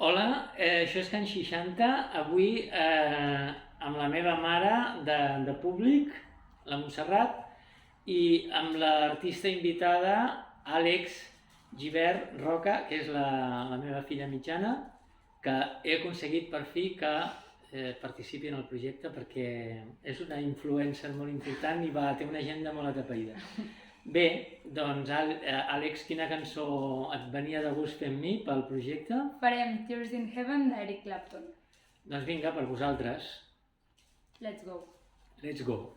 Hola, això és Can 60, avui amb la meva mare de públic, la Montserrat, i amb l'artista invitada Àlex Gibert Roca, que és la meva filla mitjana, que he aconseguit per fi que participi en el projecte perquè és una influencer molt important i té una agenda molt atapeïda. Bé, doncs Àlex, quina cançó et venia de gust fer amb mi pel projecte? Farem Tears in Heaven d'Eric Clapton. Doncs vinga, per vosaltres. Let's go. Let's go.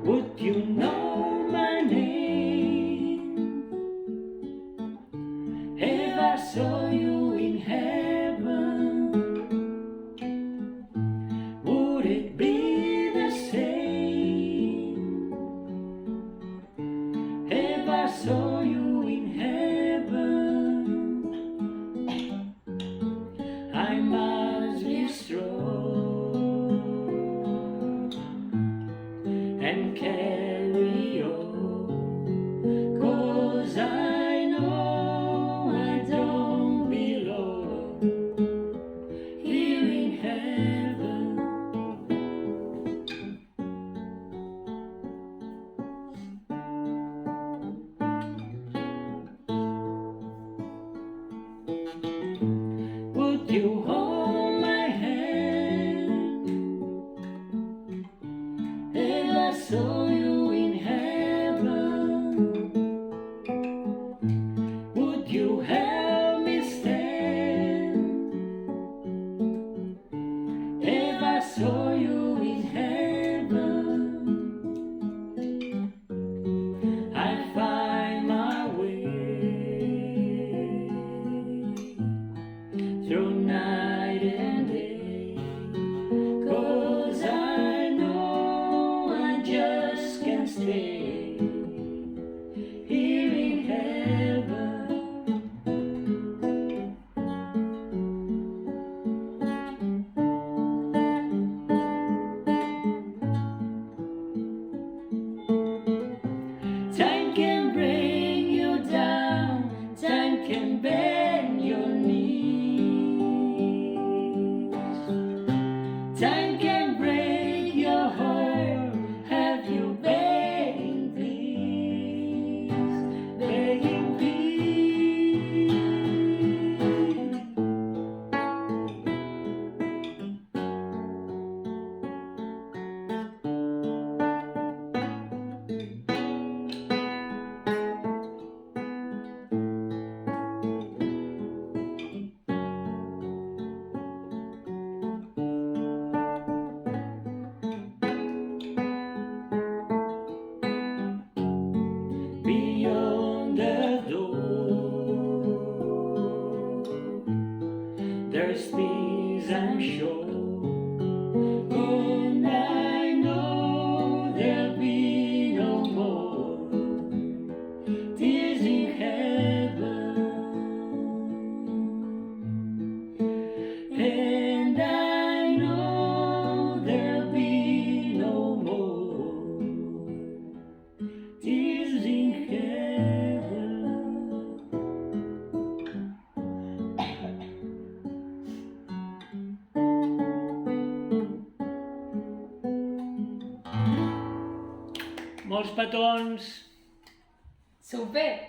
Would you know my name if I saw you in heaven? Would it be the same if I saw you in heaven? I must be strong and carry on, 'cause I know I don't belong here in heaven. Would you hold my hand if I saw you in heaven? Would you help me stand if I saw you in heaven? I'd find my way through night and day, 'cause I know I just can't stay here in heaven. Time can bring you down, time can bend your knees, time can break your heart. Have you begging please, begging please? Beyond the door, there's peace, I'm sure, and I know there'll be no more tears in heaven, and I know there'll be no more tears in heaven. Molts petons! Super!